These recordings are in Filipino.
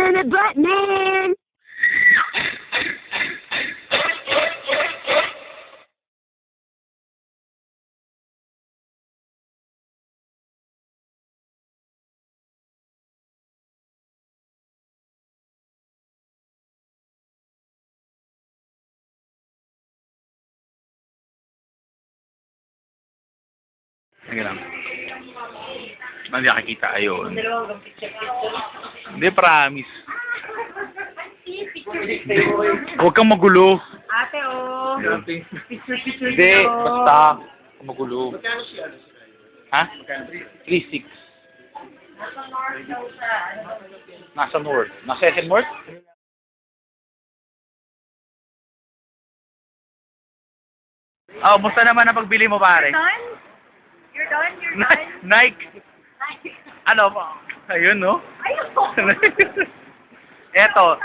in the butt, man! Sige lang. Hindi nakikita ayun. Hindi, promise. Huwag kang magulo. Ate, oh. Picture Hindi, basta. Huwag kang magulo. Ha? 3-6. Nasa North. Nasa SM North? Oh, musta naman ang pagbili mo, pare? Done? You're done? You're done? Nike. Ano pa? Ayun, no? Ayun! Eto,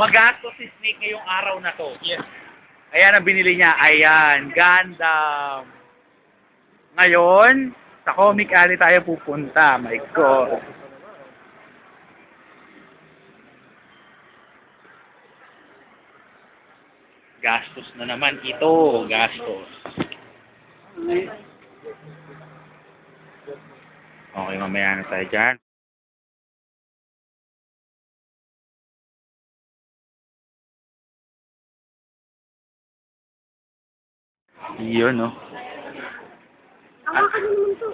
magastos si Snake ngayong araw na to. Yes. Ayan ang binili niya. Ayan, Gundam. Ngayon, sa Comic Alley tayo pupunta. My God. Gastos na naman ito. Gastos. Okay, mamaya na tayo dyan. Yun, no? Tawa ka naman to.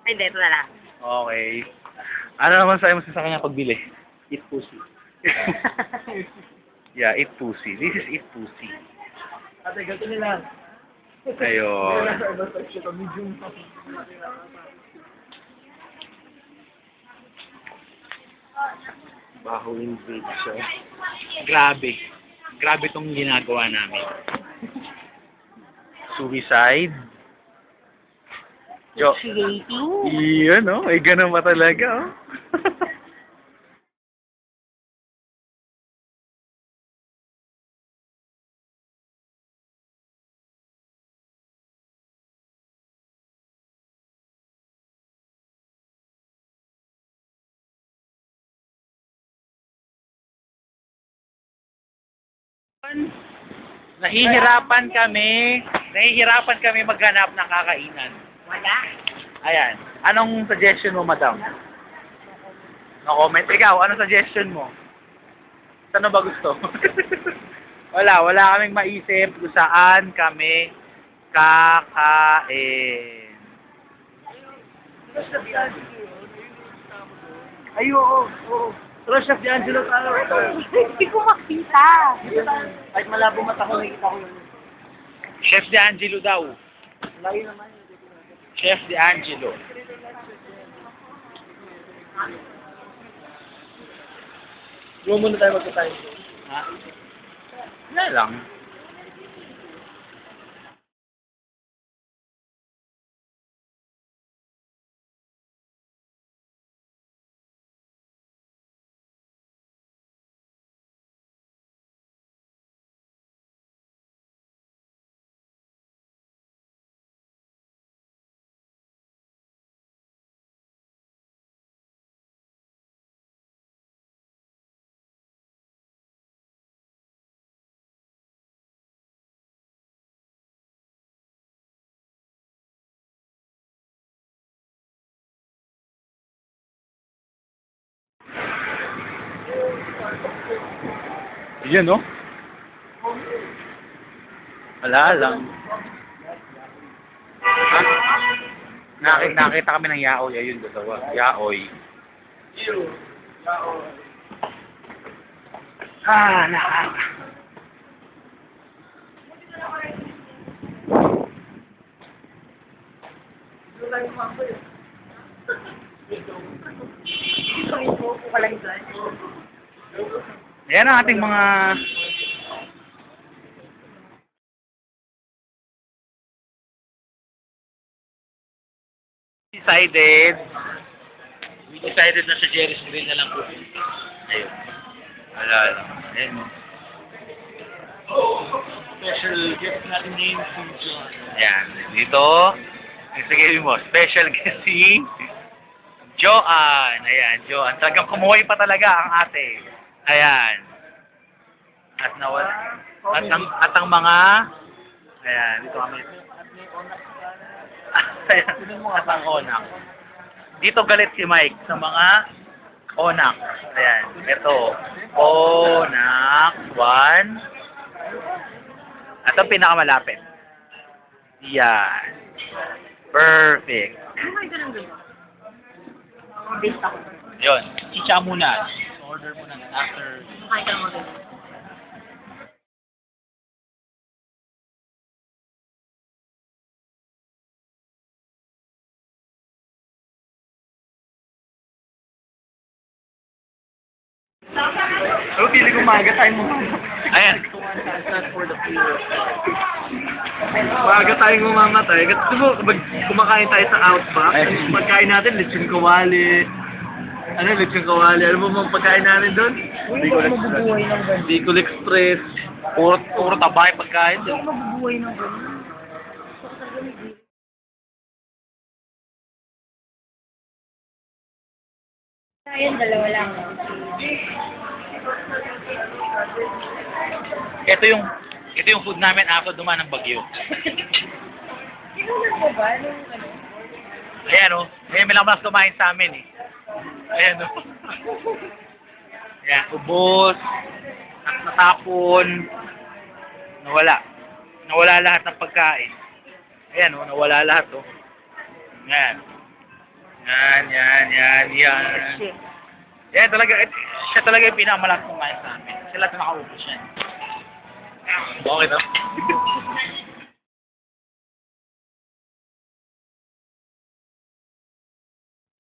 Ay, hindi, ito na lang. Okay. Ano naman sa'yo mo sa kanya pagbili? Eat pussy. Yeah, eat pussy. This is eat pussy. Ate, ganito nila. Ayun. Medium. Baho in big siya. Grabe. Grabe tong ginagawa namin. Suicide. Jo. Creating? Iyon, no? Ay, ganun pa talaga, oh. Nahihirapan kami maghanap ng kakainan. Wala. Ayan. Anong suggestion mo, madam? No comment. Ikaw, anong suggestion mo? Saan ba gusto? wala kaming maisip kung saan kami kakain. Ay, oo. Pero Chef D'Angelo tayo. Hindi ko makita. Kahit malabo mata ko, nakikita ko yun. Chef D'Angelo daw. Layo naman yun. Chef D'Angelo. Yung muna tayo magkatay. Ha? Wala lang. Yan, no? Wala lang. Ha? Nakita kami ng yaoy. Ayun, dalawa. Yaoy. Nakaka. Ayan ang ating mga we decided na sa Jerry's Grill na lang po. Ayun. Wala lang. Ayan. Special guest natin name si John. Ayan. Dito, sige mo, special guest si Joanne. Ayan, Joanne. Talagang kumuhay pa talaga ang ate. Ayan. At nawala. At ang mga... Ayan, dito kami. Ayan, at ang onak. Dito galit si Mike sa mga onak. Ayan, ito. Onak. 1. At ang pinakamalapit. Yan. Perfect. Kumain ka ng ganun. Base ako. Yun. Chicha muna. Order muna after. Kumain ka ng ganun. Pero pili ko maaga tayo mo. Ayan. Maaga tayong mamamatay. Kasi diba, kapag kumakain tayo sa Outback, Ay. pagkain natin, lechon kawali. Ano, lechon kawali. Ano ba mga pagkain natin doon? Bicol Express. Puro tabay pagkain. Mabubuhay ng ganun. Ayun, dalawa lang. Ito yung food namin after dumaan ng bagyo. Sinunan mo ba nung ano? Ayan o. May malamas kumain sa amin eh. Ayan o. Ayan, ubos. At natapon. Nawala. Nawala lahat ng pagkain. Ayan o, nawala lahat o. Yan. Yan. Yan talaga, siya talaga yung pinakamalakas kumain sa amin. Sila ito nakaubos yan. Okay na.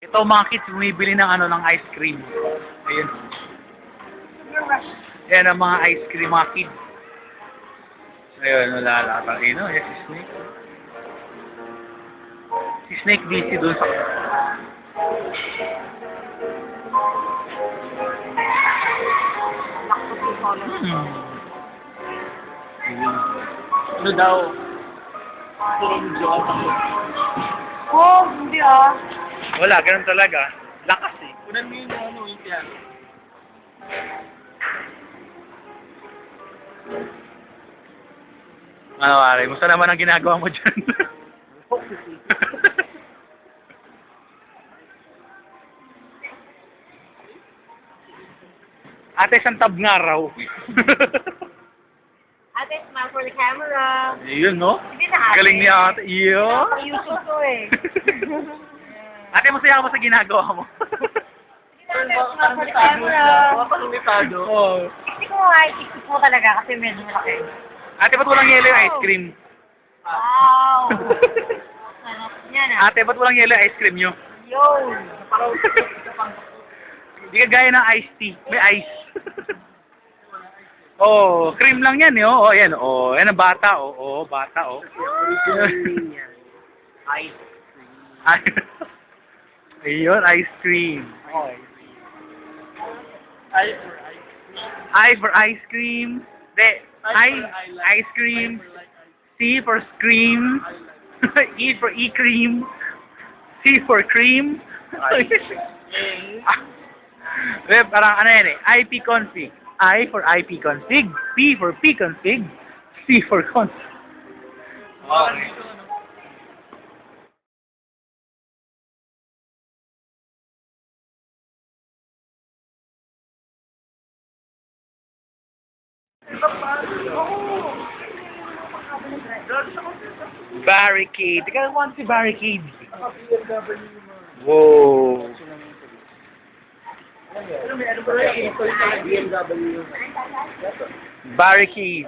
Ito mga kids, bumibili ng ng ice cream. Ayun. Yan ang mga ice cream, mga kids. Ayun, wala lang. Ayun, yes, si Snake. Si Snake busy doon sa... Ayun. Ano daw? Oh, hindi ah. Wala, ganun talaga. Lakas eh. Kunan mo yung yung piano. Ano, Ari? Musta naman ang ginagawa mo dyan? Ate, isang tab nga raw. Ate, smile for the camera. Yun, no? Hindi na ate. Galing niya ate. Iyo. YouTube to eh. Ate, masaya ka ba sa ginagawa mo? Hindi na ate, smile for the camera. Limitado. Oo. Hindi ko nga i-tiktik mo talaga kasi medyo malaki. Ate, ba't walang yelo yung ice cream? Wow! Ano? Yan ah. Ate, ba't walang yelo yung ice cream nyo? Yo! Hindi ka gaya ng iced tea. May ice. Oh, cream lang yan, eh. Oh, yan. Oh, yan ang bata, oh. Oh, bata, oh. Ice Ayun, ice cream. Okay. I for ice cream. Ice cream. C for scream. E for e-cream. C for cream. Parang ano yan eh. IP config. I for IP config. P for P config. C for config. Okay. Barricade. Teka, want si barricade. Whoa. Pero may ano ba yung BMW? Barricade.